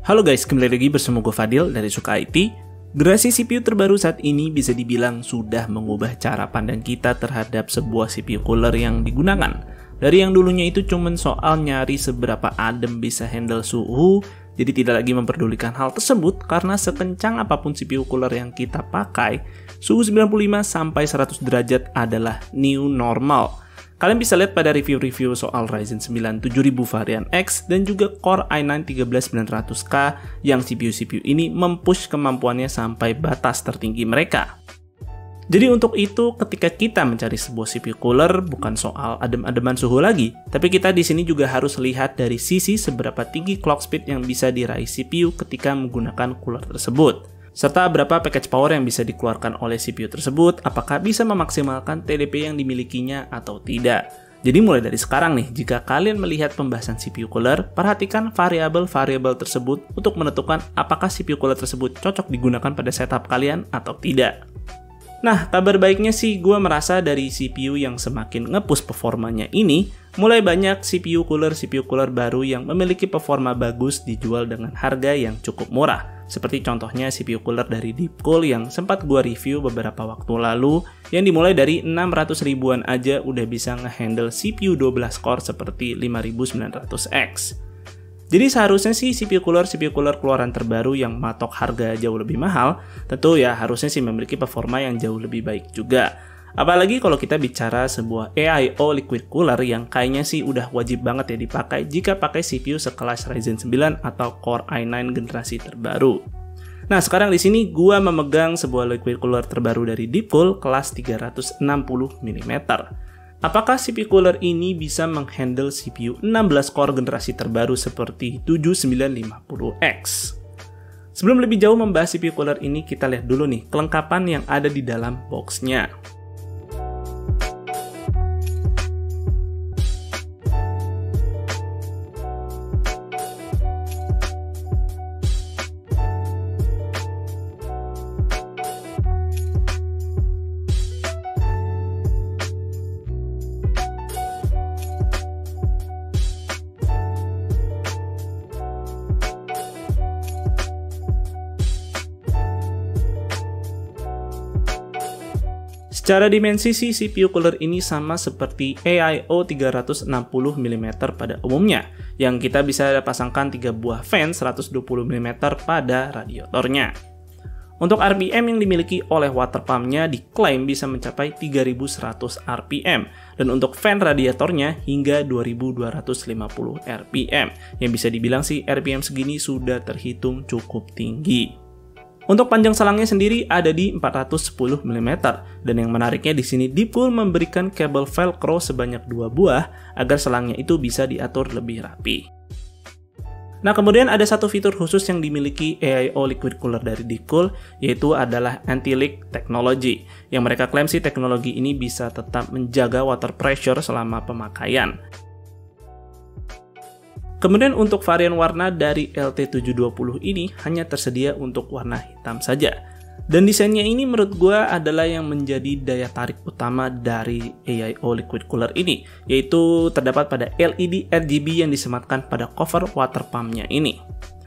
Halo guys, kembali lagi bersama gue Fadil dari Suka IT. Generasi CPU terbaru saat ini bisa dibilang sudah mengubah cara pandang kita terhadap sebuah CPU cooler yang digunakan. Dari yang dulunya itu cuma soal nyari seberapa adem bisa handle suhu, jadi tidak lagi memperdulikan hal tersebut karena sekencang apapun CPU cooler yang kita pakai, suhu 95 sampai 100 derajat adalah new normal. Kalian bisa lihat pada review-review soal Ryzen 9 7000 varian X dan juga Core i9 13900K yang CPU-CPU ini mempush kemampuannya sampai batas tertinggi mereka. Jadi untuk itu ketika kita mencari sebuah CPU cooler bukan soal adem-ademan suhu lagi, tapi kita di sini juga harus lihat dari sisi seberapa tinggi clock speed yang bisa diraih CPU ketika menggunakan cooler tersebut. Serta berapa package power yang bisa dikeluarkan oleh CPU tersebut, apakah bisa memaksimalkan TDP yang dimilikinya atau tidak. Jadi mulai dari sekarang nih, jika kalian melihat pembahasan CPU cooler, perhatikan variabel-variabel tersebut untuk menentukan apakah CPU cooler tersebut cocok digunakan pada setup kalian atau tidak. Nah, kabar baiknya sih gue merasa dari CPU yang semakin nge-push performanya ini, mulai banyak CPU cooler baru yang memiliki performa bagus dijual dengan harga yang cukup murah. Seperti contohnya CPU cooler dari Deepcool yang sempat gue review beberapa waktu lalu, yang dimulai dari 600 ribuan aja udah bisa ngehandle CPU 12 core seperti 5900X. Jadi seharusnya sih CPU cooler keluaran terbaru yang matok harga jauh lebih mahal, tentu ya harusnya sih memiliki performa yang jauh lebih baik juga. Apalagi kalau kita bicara sebuah AIO liquid cooler yang kayaknya sih udah wajib banget ya dipakai jika pakai CPU sekelas Ryzen 9 atau Core i9 generasi terbaru. Nah, sekarang di sini gua memegang sebuah liquid cooler terbaru dari Deepcool kelas 360 mm. Apakah CPU cooler ini bisa menghandle CPU 16 core generasi terbaru seperti 7950X? Sebelum lebih jauh membahas CPU cooler ini, kita lihat dulu nih kelengkapan yang ada di dalam boxnya. Secara dimensi sih CPU cooler ini sama seperti AIO 360 mm pada umumnya, yang kita bisa pasangkan 3 buah fan 120 mm pada radiatornya. Untuk RPM yang dimiliki oleh water pump-nya diklaim bisa mencapai 3100 RPM, dan untuk fan radiatornya hingga 2250 RPM, yang bisa dibilang sih RPM segini sudah terhitung cukup tinggi. Untuk panjang selangnya sendiri ada di 410 mm, dan yang menariknya di sini Deepcool memberikan kabel velcro sebanyak 2 buah agar selangnya itu bisa diatur lebih rapi. Nah, kemudian ada satu fitur khusus yang dimiliki AIO liquid cooler dari Deepcool, yaitu adalah anti-leak technology, yang mereka klaim sih teknologi ini bisa tetap menjaga water pressure selama pemakaian. Kemudian untuk varian warna dari LT720 ini hanya tersedia untuk warna hitam saja. Dan desainnya ini menurut gue adalah yang menjadi daya tarik utama dari AIO liquid cooler ini, yaitu terdapat pada LED RGB yang disematkan pada cover water pump-nya ini.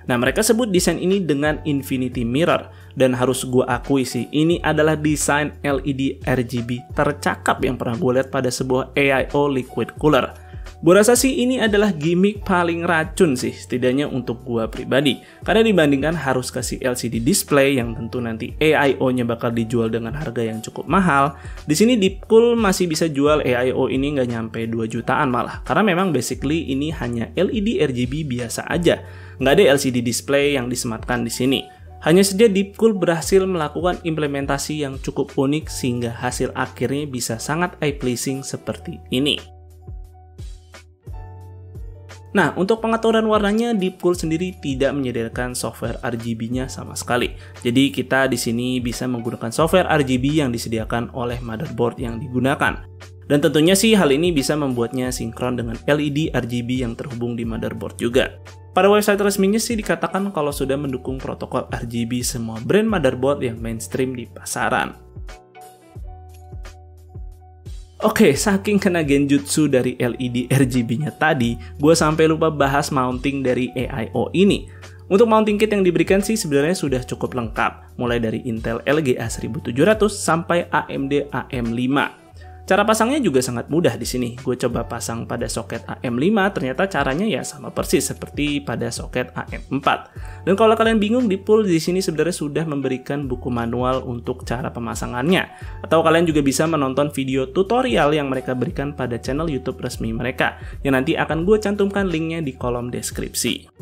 Nah, mereka sebut desain ini dengan Infinity Mirror, dan harus gue akui sih, ini adalah desain LED RGB tercakap yang pernah gue lihat pada sebuah AIO liquid cooler. Gue rasa sih ini adalah gimmick paling racun sih, setidaknya untuk gue pribadi. Karena dibandingkan harus kasih LCD display yang tentu nanti AIO-nya bakal dijual dengan harga yang cukup mahal, di sini Deepcool masih bisa jual AIO ini nggak nyampe 2 jutaan malah. Karena memang basically ini hanya LED RGB biasa aja, nggak ada LCD display yang disematkan di sini. Hanya saja Deepcool berhasil melakukan implementasi yang cukup unik sehingga hasil akhirnya bisa sangat eye-pleasing seperti ini. Nah, untuk pengaturan warnanya, Deepcool sendiri tidak menyediakan software RGB-nya sama sekali. Jadi kita di sini bisa menggunakan software RGB yang disediakan oleh motherboard yang digunakan. Dan tentunya sih hal ini bisa membuatnya sinkron dengan LED RGB yang terhubung di motherboard juga. Pada website resminya sih dikatakan kalau sudah mendukung protokol RGB semua brand motherboard yang mainstream di pasaran. Oke, saking kena genjutsu dari LED RGB-nya tadi, gue sampai lupa bahas mounting dari AIO ini. Untuk mounting kit yang diberikan sih sebenarnya sudah cukup lengkap, mulai dari Intel LGA 1700 sampai AMD AM5. Cara pasangnya juga sangat mudah di sini. Gue coba pasang pada soket AM5, ternyata caranya ya sama persis seperti pada soket AM4. Dan kalau kalian bingung, Deepcool di sini sebenarnya sudah memberikan buku manual untuk cara pemasangannya. Atau kalian juga bisa menonton video tutorial yang mereka berikan pada channel YouTube resmi mereka, yang nanti akan gue cantumkan linknya di kolom deskripsi.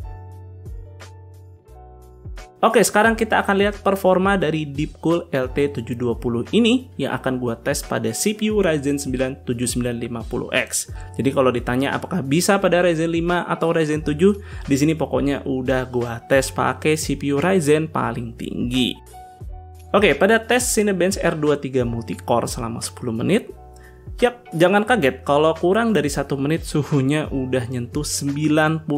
Oke, sekarang kita akan lihat performa dari Deepcool LT720 ini yang akan gua tes pada CPU Ryzen 9 7950X. Jadi kalau ditanya apakah bisa pada Ryzen 5 atau Ryzen 7, di sini pokoknya udah gua tes pakai CPU Ryzen paling tinggi. Oke, pada tes Cinebench R23 multicore selama 10 menit, yap, jangan kaget kalau kurang dari 1 menit suhunya udah nyentuh 95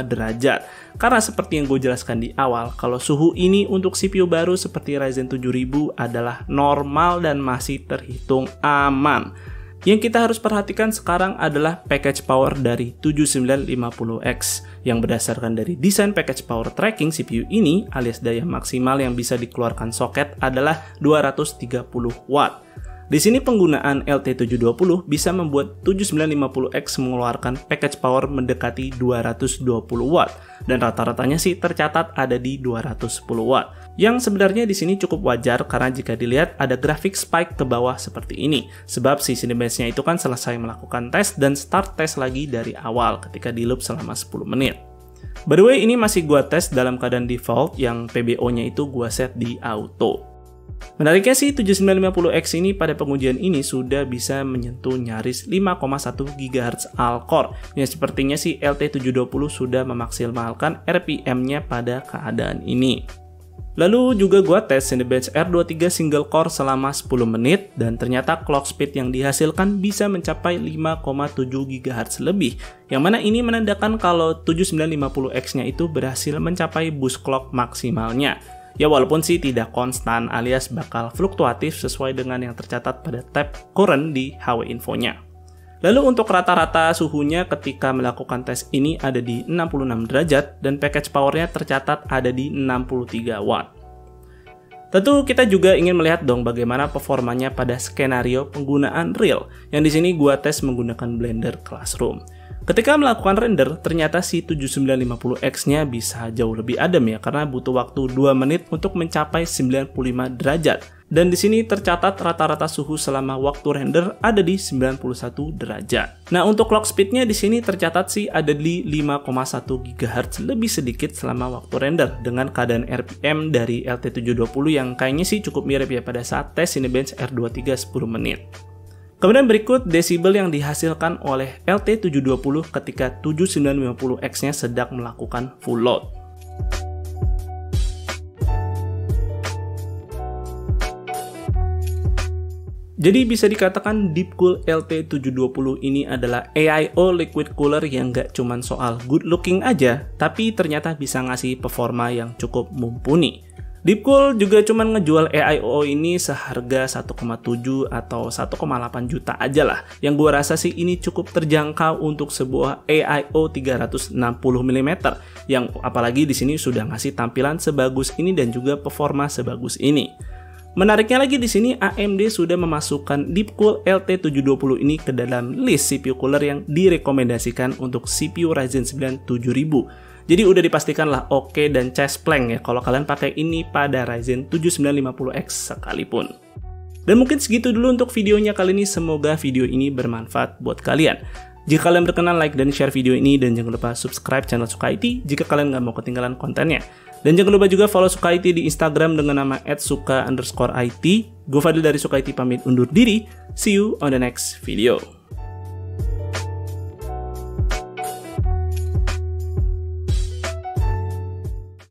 derajat. Karena seperti yang gue jelaskan di awal, kalau suhu ini untuk CPU baru seperti Ryzen 7000 adalah normal dan masih terhitung aman. Yang kita harus perhatikan sekarang adalah package power dari 7950X yang berdasarkan dari desain package power tracking CPU ini alias daya maksimal yang bisa dikeluarkan soket adalah 230 watt. Di sini penggunaan LT720 bisa membuat 7950X mengeluarkan package power mendekati 220 watt dan rata-ratanya sih tercatat ada di 210 watt. Yang sebenarnya di sini cukup wajar karena jika dilihat ada grafik spike ke bawah seperti ini, sebab si Cinebench-nya itu kan selesai melakukan tes dan start tes lagi dari awal ketika di loop selama 10 menit. By the way, ini masih gua tes dalam keadaan default yang PBO-nya itu gua set di auto. Menariknya sih 7950X ini pada pengujian ini sudah bisa menyentuh nyaris 5,1 GHz all-core yang sepertinya sih LT720 sudah memaksimalkan RPM-nya pada keadaan ini. Lalu juga gua tes Cinebench R23 single core selama 10 menit dan ternyata clock speed yang dihasilkan bisa mencapai 5,7 GHz lebih, yang mana ini menandakan kalau 7950X-nya itu berhasil mencapai boost clock maksimalnya. Ya walaupun sih tidak konstan alias bakal fluktuatif sesuai dengan yang tercatat pada tab current di HW infonya. Lalu untuk rata-rata suhunya ketika melakukan tes ini ada di 66 derajat dan package powernya tercatat ada di 63 watt. Tentu kita juga ingin melihat dong bagaimana performanya pada skenario penggunaan real, yang di sini gua tes menggunakan Blender Classroom. Ketika melakukan render, ternyata si 7950X-nya bisa jauh lebih adem ya, karena butuh waktu 2 menit untuk mencapai 95 derajat. Dan di sini tercatat rata-rata suhu selama waktu render ada di 91 derajat. Nah, untuk clock speed-nya di sini tercatat sih ada di 5,1 GHz lebih sedikit selama waktu render dengan keadaan RPM dari LT720 yang kayaknya sih cukup mirip ya pada saat tes Cinebench R23 10 menit. Kemudian berikut desibel yang dihasilkan oleh LT720 ketika 7950X-nya sedang melakukan full load. Jadi bisa dikatakan Deepcool LT720 ini adalah AIO liquid cooler yang nggak cuman soal good looking aja, tapi ternyata bisa ngasih performa yang cukup mumpuni. Deepcool juga cuma ngejual AIO ini seharga 1,7 atau 1,8 juta aja lah. Yang gua rasa sih ini cukup terjangkau untuk sebuah AIO 360 mm yang apalagi di sini sudah ngasih tampilan sebagus ini dan juga performa sebagus ini. Menariknya lagi di sini AMD sudah memasukkan Deepcool LT720 ini ke dalam list CPU cooler yang direkomendasikan untuk CPU Ryzen 9 7000. Jadi udah dipastikan lah oke dan chest plank ya kalau kalian pakai ini pada Ryzen 7950X sekalipun. Dan mungkin segitu dulu untuk videonya kali ini, semoga video ini bermanfaat buat kalian. Jika kalian berkenan like dan share video ini dan jangan lupa subscribe channel Suka IT jika kalian nggak mau ketinggalan kontennya. Dan jangan lupa juga follow Suka IT di Instagram dengan nama @suka_it. Gue Fadil dari Suka IT pamit undur diri, see you on the next video.